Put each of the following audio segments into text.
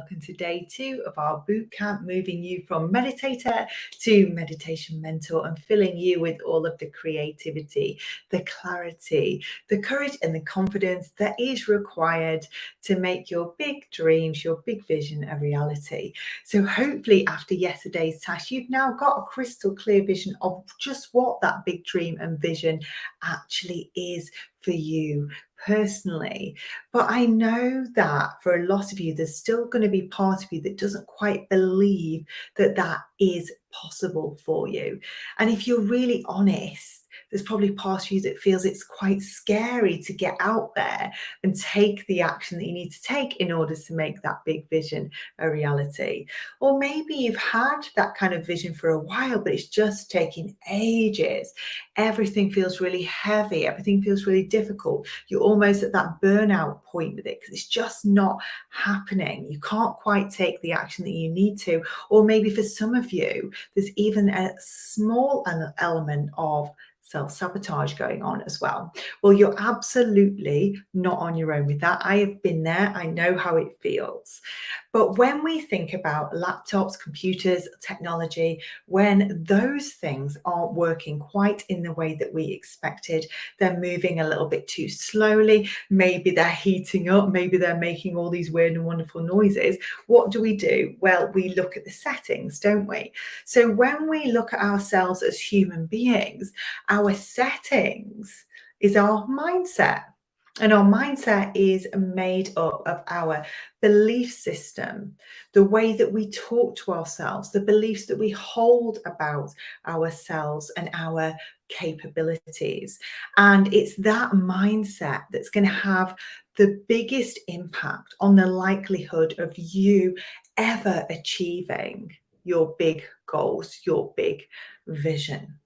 welcome to day 2 of our boot camp, moving you from meditator to meditation mentor and filling you with all of the creativity, the clarity, the courage and the confidence that is required to make your big dreams, your big vision a reality. So hopefully after yesterday's task, you've now got a crystal clear vision of just what that big dream and vision actually is for you personally. But I know that for a lot of you, there's still going to be part of you that doesn't quite believe that that is possible for you. And if you're really honest, there's probably part of you that feels it's quite scary to get out there and take the action that you need to take in order to make that big vision a reality. Or maybe you've had that kind of vision for a while, but it's just taking ages. Everything feels really heavy. Everything feels really difficult. You're almost at that burnout point with it because it's just not happening. You can't quite take the action that you need to. Or maybe for some of you, there's even a small element of self-sabotage going on as well. Well, you're absolutely not on your own with that. I have been there. I know how it feels. But when we think about laptops, computers, technology, when those things aren't working quite in the way that we expected, they're moving a little bit too slowly, maybe they're heating up, maybe they're making all these weird and wonderful noises, what do? Well, we look at the settings, don't we? So when we look at ourselves as human beings, our settings is our mindset. And our mindset is made up of our belief system, the way that we talk to ourselves, the beliefs that we hold about ourselves and our capabilities. And it's that mindset that's going to have the biggest impact on the likelihood of you ever achieving your big goals, your big vision.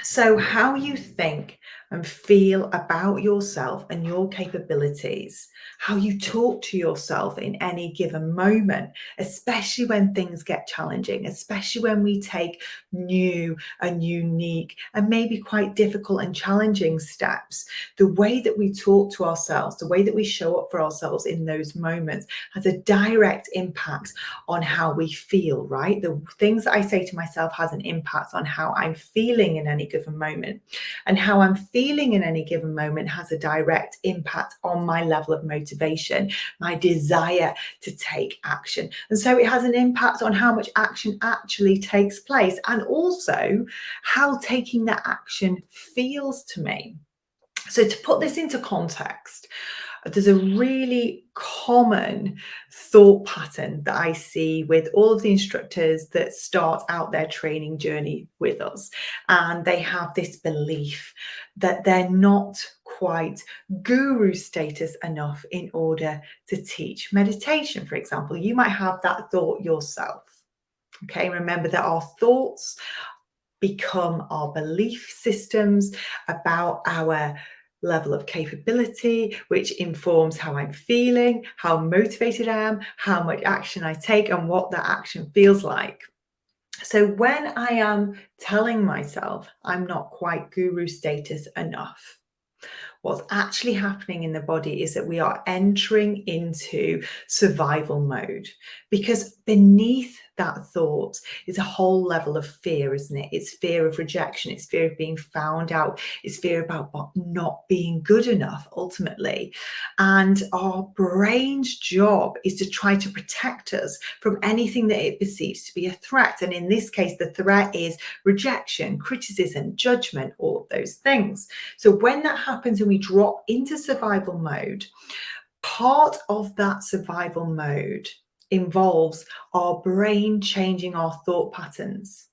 So how you think and feel about yourself and your capabilities, how you talk to yourself in any given moment, especially when things get challenging, especially when we take new and unique and maybe quite difficult and challenging steps, the way that we talk to ourselves, the way that we show up for ourselves in those moments has a direct impact on how we feel, right? The things that I say to myself has an impact on how I'm feeling in any given moment. And how I'm feeling in any given moment has a direct impact on my level of motivation, my desire to take action. And so it has an impact on how much action actually takes place and also how taking that action feels to me. So to put this into context, there's a really common thought pattern that I see with all of the instructors that start out their training journey with us. And they have this belief that they're not quite guru status enough in order to teach meditation, for example. You might have that thought yourself. Okay, remember that our thoughts become our belief systems about our level of capability, which informs how I'm feeling, how motivated I am, how much action I take, and what that action feels like. So when I am telling myself I'm not quite guru status enough, what's actually happening in the body is that we are entering into survival mode, because beneath that thought is a whole level of fear, isn't it? It's fear of rejection, it's fear of being found out, it's fear about not being good enough ultimately. And our brain's job is to try to protect us from anything that it perceives to be a threat. And in this case, the threat is rejection, criticism, judgment, all of those things. So when that happens and we drop into survival mode, part of that survival mode involves our brain changing our thought patterns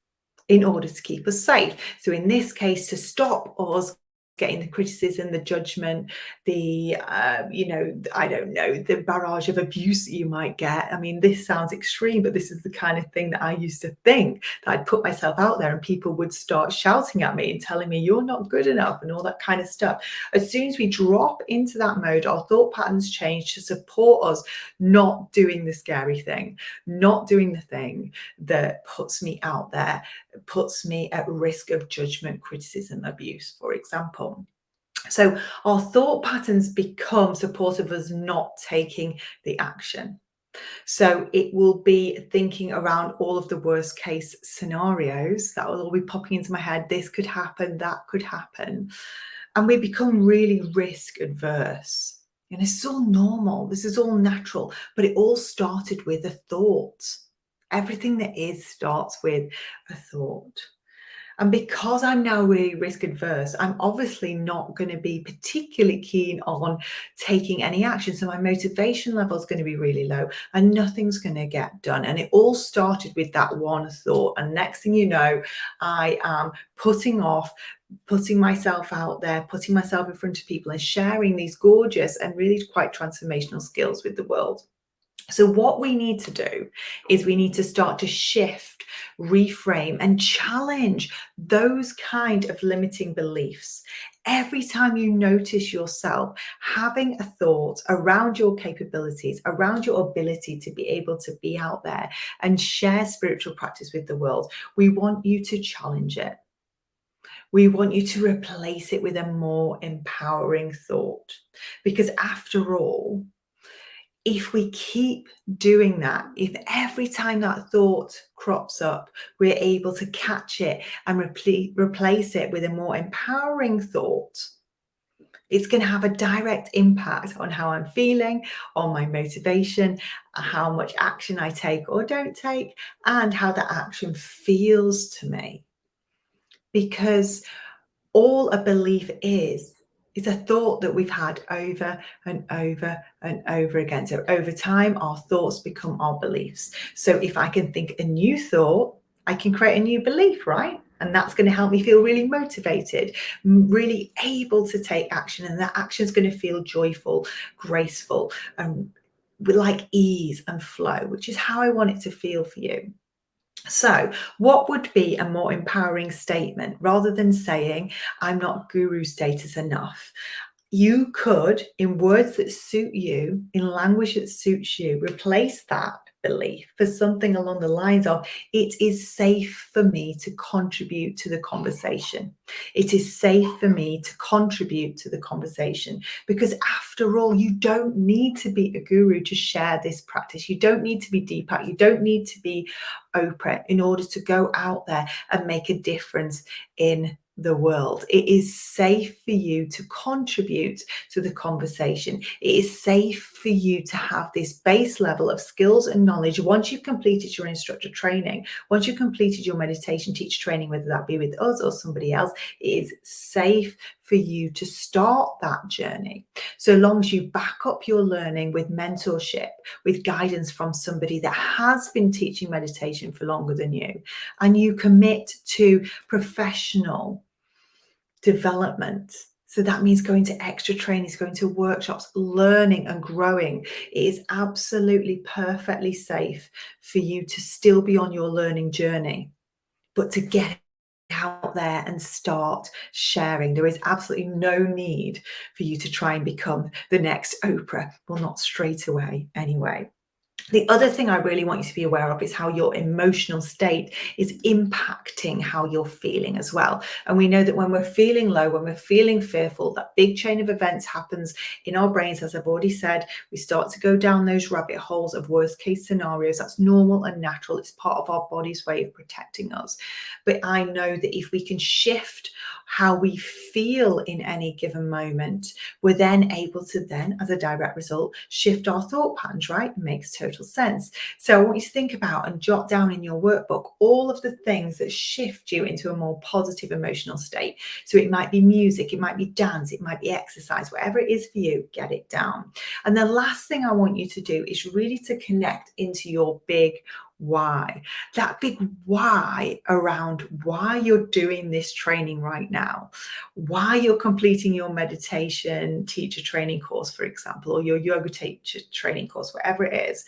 in order to keep us safe. So in this case, to stop us getting the criticism, the judgment, the, I don't know, the barrage of abuse that you might get. I mean, this sounds extreme, but this is the kind of thing that I used to think, that I'd put myself out there and people would start shouting at me and telling me you're not good enough and all that kind of stuff. As soon as we drop into that mode, our thought patterns change to support us not doing the scary thing, not doing the thing that puts me out there, puts me at risk of judgment, criticism, abuse, for example. So our thought patterns become supportive of us not taking the action. So it will be thinking around all of the worst case scenarios that will all be popping into my head. This could happen, that could happen. And we become really risk adverse. And this is all normal, this is all natural, but it all started with a thought. Everything that is starts with a thought. And because I'm now really risk adverse, I'm obviously not going to be particularly keen on taking any action. So my motivation level is going to be really low and nothing's going to get done. And it all started with that one thought. And next thing you know, I am putting off, putting myself out there, putting myself in front of people and sharing these gorgeous and really quite transformational skills with the world. So what we need to do is we need to start to shift, reframe, and challenge those kind of limiting beliefs. Every time you notice yourself having a thought around your capabilities, around your ability to be able to be out there and share spiritual practice with the world, we want you to challenge it. We want you to replace it with a more empowering thought. Because after all, if we keep doing that, if every time that thought crops up, we're able to catch it and replace it with a more empowering thought, it's going to have a direct impact on how I'm feeling, on my motivation, how much action I take or don't take, and how the action feels to me. Because all a belief is a thought that we've had over and over and over again. So over time, our thoughts become our beliefs. So if I can think a new thought, I can create a new belief, right? And that's going to help me feel really motivated, really able to take action. And that action is going to feel joyful, graceful, and with like ease and flow, which is how I want it to feel for you. So, what would be a more empowering statement rather than saying, I'm not guru status enough? You could, in words that suit you, in language that suits you, replace that belief for something along the lines of, it is safe for me to contribute to the conversation. It is safe for me to contribute to the conversation, because after all, you don't need to be a guru to share this practice. You don't need to be Deepak. You don't need to be Oprah in order to go out there and make a difference in the world. It is safe for you to contribute to the conversation. It is safe for you to have this base level of skills and knowledge. Once you've completed your instructor training, once you've completed your meditation teacher training, whether that be with us or somebody else, it is safe for you to start that journey. So long as you back up your learning with mentorship, with guidance from somebody that has been teaching meditation for longer than you, and you commit to professional development. So that means going to extra trainings, going to workshops, learning and growing. It is absolutely perfectly safe for you to still be on your learning journey, but to get out there and start sharing. There is absolutely no need for you to try and become the next Oprah. Well, not straight away anyway. The other thing I really want you to be aware of is how your emotional state is impacting how you're feeling as well. And we know that when we're feeling low, when we're feeling fearful, that big chain of events happens in our brains. As I've already said, we start to go down those rabbit holes of worst case scenarios. That's normal and natural. It's part of our body's way of protecting us. But I know that if we can shift how we feel in any given moment, we're then able to then, as a direct result, shift our thought patterns, right? It makes total sense. So I want you to think about and jot down in your workbook all of the things that shift you into a more positive emotional state. So it might be music, it might be dance, it might be exercise, whatever it is for you, get it down. And the last thing I want you to do is really to connect into your big why. That big why around why you're doing this training right now, why you're completing your meditation teacher training course, for example, or your yoga teacher training course, whatever it is.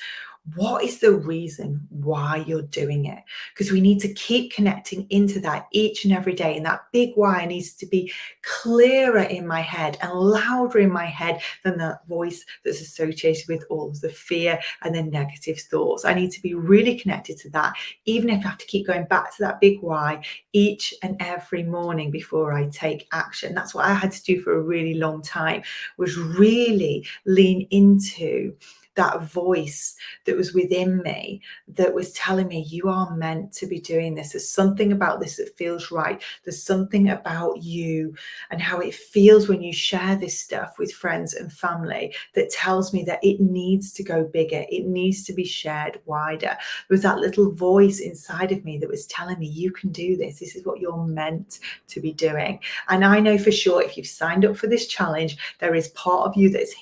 What is the reason why you're doing it? Because we need to keep connecting into that each and every day. And that big why needs to be clearer in my head and louder in my head than that voice that's associated with all of the fear and the negative thoughts. I need to be really connected to that, even if I have to keep going back to that big why each and every morning before I take action. That's what I had to do for a really long time, was really lean into that voice that was within me that was telling me, you are meant to be doing this. There's something about this that feels right. There's something about you and how it feels when you share this stuff with friends and family that tells me that it needs to go bigger. It needs to be shared wider. There was that little voice inside of me that was telling me, you can do this. This is what you're meant to be doing. And I know for sure, if you've signed up for this challenge, there is part of you that's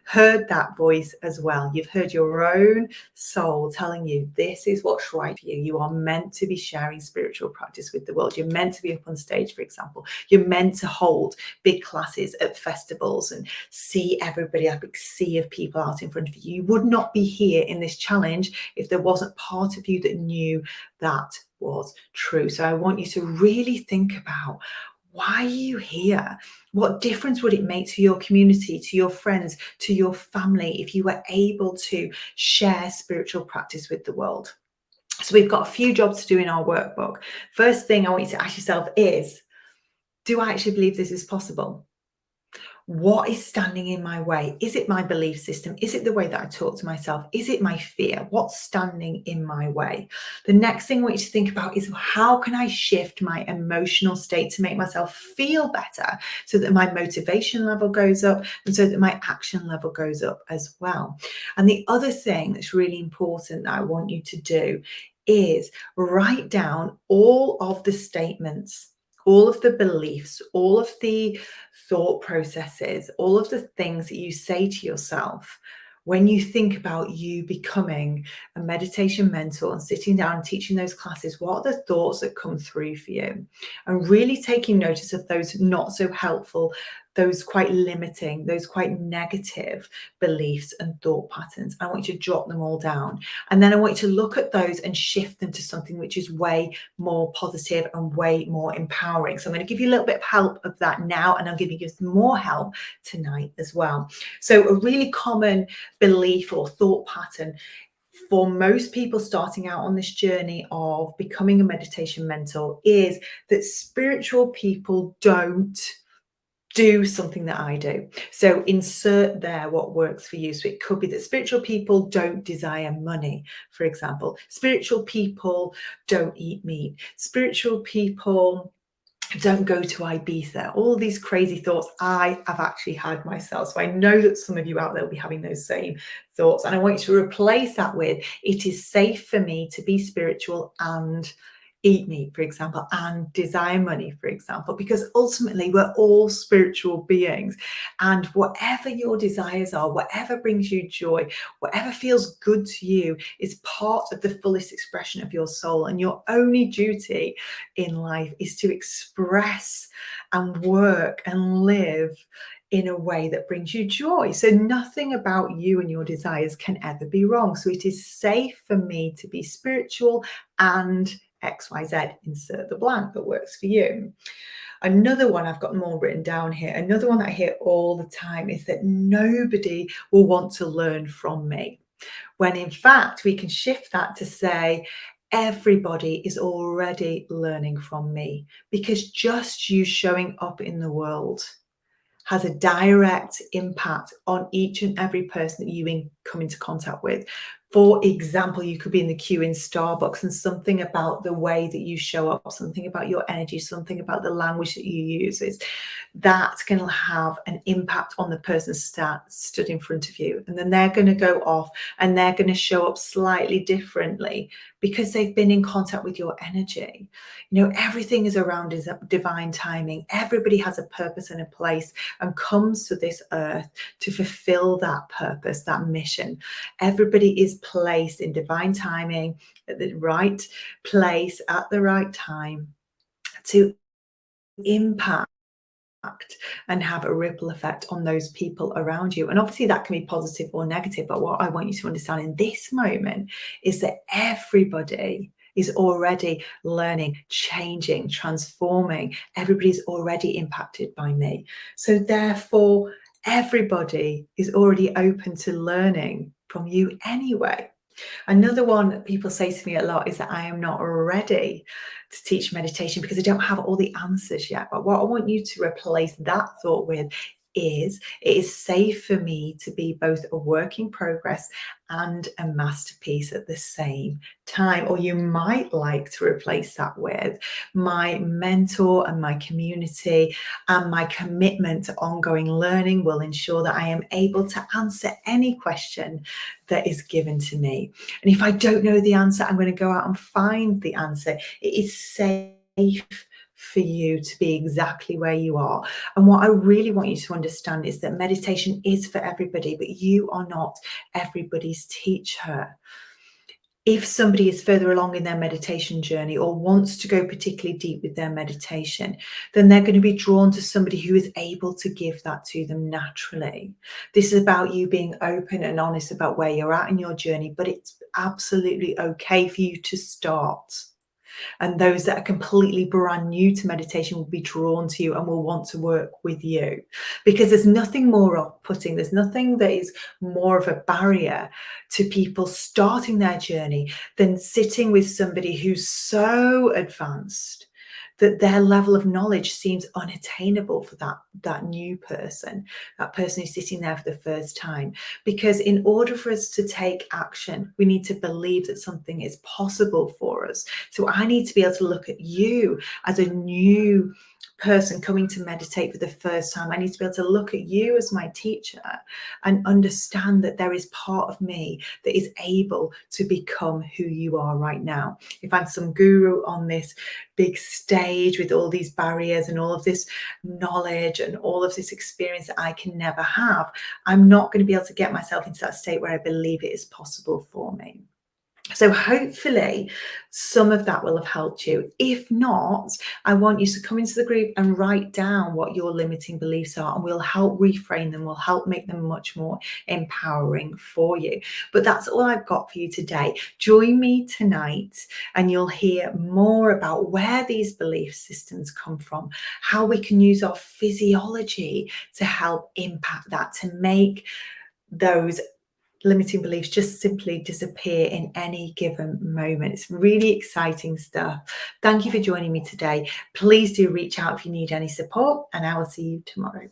heard that voice as well. You've heard your own soul telling you this is what's right for you. You are meant to be sharing spiritual practice with the world. You're meant to be up on stage, for example. You're meant to hold big classes at festivals and see everybody, a big sea of people out in front of you. You would not be here in this challenge if there wasn't part of you that knew that was true. So I want you to really think about, why are you here? What difference would it make to your community, to your friends, to your family if you were able to share spiritual practice with the world? So we've got a few jobs to do in our workbook. First thing I want you to ask yourself is, do I actually believe this is possible? What is standing in my way? Is it my belief system? Is it the way that I talk to myself? Is it my fear? What's standing in my way? The next thing I want you to think about is, how can I shift my emotional state to make myself feel better so that my motivation level goes up and so that my action level goes up as well? And the other thing that's really important that I want you to do is write down all of the statements, all of the beliefs, all of the thought processes, all of the things that you say to yourself when you think about you becoming a meditation mentor and sitting down and teaching those classes. What are the thoughts that come through for you? And really taking notice of those not so helpful, those quite limiting, those quite negative beliefs and thought patterns. I want you to drop them all down. And then I want you to look at those and shift them to something which is way more positive and way more empowering. So I'm going to give you a little bit of help of that now, and I'll give you some more help tonight as well. So a really common belief or thought pattern for most people starting out on this journey of becoming a meditation mentor is that spiritual people don't do something that I do. So insert there what works for you. So it could be that spiritual people don't desire money, for example. Spiritual people don't eat meat. Spiritual people don't go to Ibiza. All these crazy thoughts I have actually had myself. So I know that some of you out there will be having those same thoughts. And I want you to replace that with, it is safe for me to be spiritual and eat meat, for example, and desire money, for example, because ultimately we're all spiritual beings. And whatever your desires are, whatever brings you joy, whatever feels good to you is part of the fullest expression of your soul. And your only duty in life is to express and work and live in a way that brings you joy. So nothing about you and your desires can ever be wrong. So it is safe for me to be spiritual and XYZ, insert the blank that works for you. Another one, I've got them all written down here. Another one that I hear all the time is that nobody will want to learn from me. When in fact, we can shift that to say, everybody is already learning from me, because just you showing up in the world has a direct impact on each and every person that you come into contact with. For example, you could be in the queue in Starbucks and something about the way that you show up, something about your energy, something about the language that you use, that's going to have an impact on the person stood in front of you. And then they're going to go off and they're going to show up slightly differently because they've been in contact with your energy. You know, everything is around divine timing. Everybody has a purpose and a place and comes to this earth to fulfill that purpose, that mission. Everybody is placed in divine timing at the right place at the right time to impact and have a ripple effect on those people around you. And obviously that can be positive or negative, but what I want you to understand in this moment is that everybody is already learning, changing, transforming. Everybody's already impacted by me. So therefore, everybody is already open to learning from you anyway. Another one that people say to me a lot is that I am not ready to teach meditation because I don't have all the answers yet. But what I want you to replace that thought with it is safe for me to be both a work in progress and a masterpiece at the same time. Or you might like to replace that with my mentor and my community and my commitment to ongoing learning will ensure that I am able to answer any question that is given to me. And if I don't know the answer, I'm going to go out and find the answer. It is safe for you to be exactly where you are. And what I really want you to understand is that meditation is for everybody, but you are not everybody's teacher. If somebody is further along in their meditation journey or wants to go particularly deep with their meditation, then they're going to be drawn to somebody who is able to give that to them naturally. This is about you being open and honest about where you're at in your journey, but it's absolutely okay for you to start. And those that are completely brand new to meditation will be drawn to you and will want to work with you, because there's nothing more off-putting, there's nothing that is more of a barrier to people starting their journey than sitting with somebody who's so advanced that their level of knowledge seems unattainable for that new person, that person who's sitting there for the first time. Because in order for us to take action, we need to believe that something is possible for us. So I need to be able to look at you as a new person coming to meditate for the first time. I need to be able to look at you as my teacher and understand that there is part of me that is able to become who you are right now. If I'm some guru on this big stage with all these barriers and all of this knowledge and all of this experience that I can never have, I'm not going to be able to get myself into that state where I believe it is possible for me. So hopefully some of that will have helped you. If not, I want you to come into the group and write down what your limiting beliefs are, and we'll help reframe them, we'll help make them much more empowering for you. But that's all I've got for you today. Join me tonight and you'll hear more about where these belief systems come from, how we can use our physiology to help impact that, to make those limiting beliefs just simply disappear in any given moment. It's really exciting stuff. Thank you for joining me today. Please do reach out if you need any support, and I will see you tomorrow.